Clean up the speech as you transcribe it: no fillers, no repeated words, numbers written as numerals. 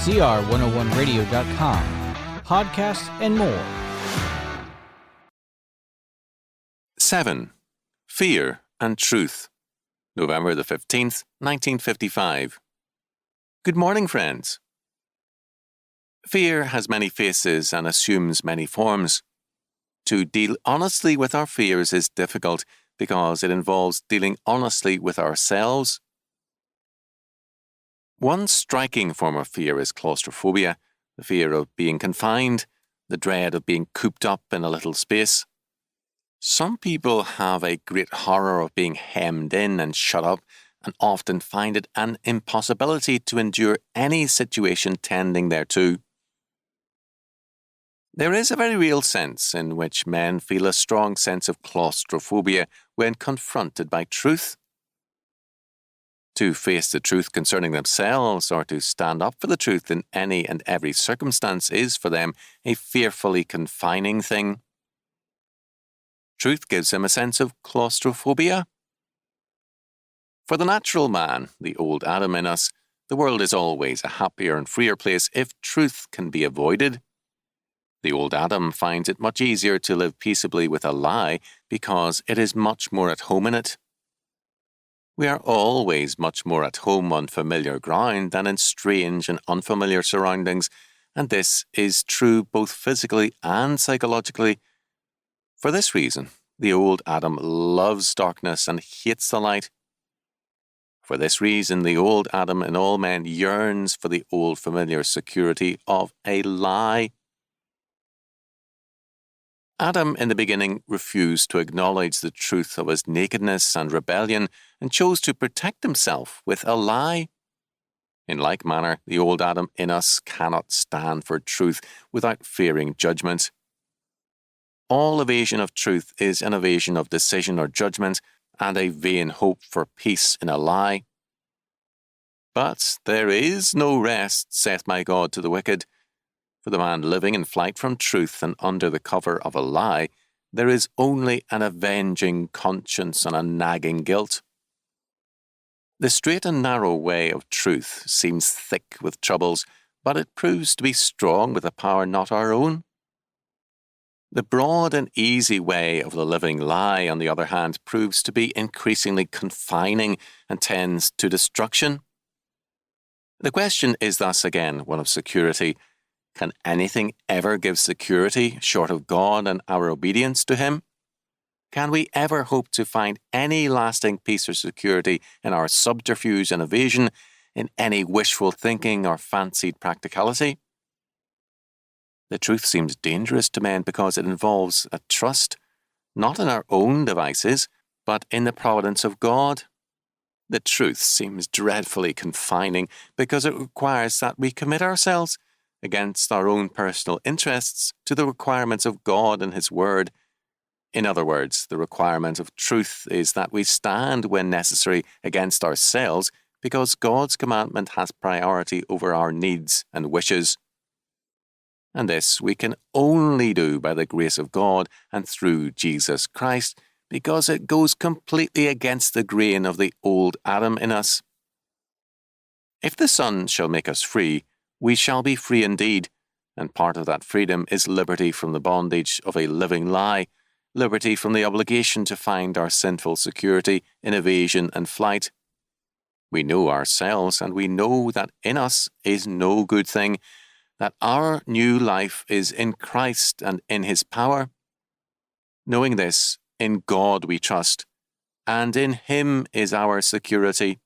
CR101radio.com, podcasts, and more. 7. Fear and Truth. November the 15th, 1955. Good morning, friends. Fear has many faces and assumes many forms. To deal honestly with our fears is difficult because it involves dealing honestly with ourselves. One striking form of fear is claustrophobia, the fear of being confined, the dread of being cooped up in a little space. Some people have a great horror of being hemmed in and shut up and often find it an impossibility to endure any situation tending thereto. There is a very real sense in which men feel a strong sense of claustrophobia when confronted by truth. To face the truth concerning themselves or to stand up for the truth in any and every circumstance is for them a fearfully confining thing. Truth gives him a sense of claustrophobia. For the natural man, the old Adam in us, the world is always a happier and freer place if truth can be avoided. The old Adam finds it much easier to live peaceably with a lie because it is much more at home in it. We are always much more at home on familiar ground than in strange and unfamiliar surroundings, and this is true both physically and psychologically. For this reason, the old Adam loves darkness and hates the light. For this reason, the old Adam in all men yearns for the old familiar security of a lie. Adam in the beginning refused to acknowledge the truth of his nakedness and rebellion and chose to protect himself with a lie. In like manner, the old Adam in us cannot stand for truth without fearing judgment. All evasion of truth is an evasion of decision or judgment and a vain hope for peace in a lie. But there is no rest, saith my God to the wicked. For the man living in flight from truth and under the cover of a lie, there is only an avenging conscience and a nagging guilt. The straight and narrow way of truth seems thick with troubles, but it proves to be strong with a power not our own. The broad and easy way of the living lie, on the other hand, proves to be increasingly confining and tends to destruction. The question is thus again one of security. Can anything ever give security short of God and our obedience to Him? Can we ever hope to find any lasting peace or security in our subterfuge and evasion, in any wishful thinking or fancied practicality? The truth seems dangerous to men because it involves a trust, not in our own devices, but in the providence of God. The truth seems dreadfully confining because it requires that we commit ourselves, against our own personal interests, to the requirements of God and His Word. In other words, the requirement of truth is that we stand when necessary against ourselves because God's commandment has priority over our needs and wishes. And this we can only do by the grace of God and through Jesus Christ, because it goes completely against the grain of the old Adam in us. If the Son shall make us free, we shall be free indeed, and part of that freedom is liberty from the bondage of a living lie, liberty from the obligation to find our sinful security in evasion and flight. We know ourselves, and we know that in us is no good thing, that our new life is in Christ and in His power. Knowing this, in God we trust, and in Him is our security.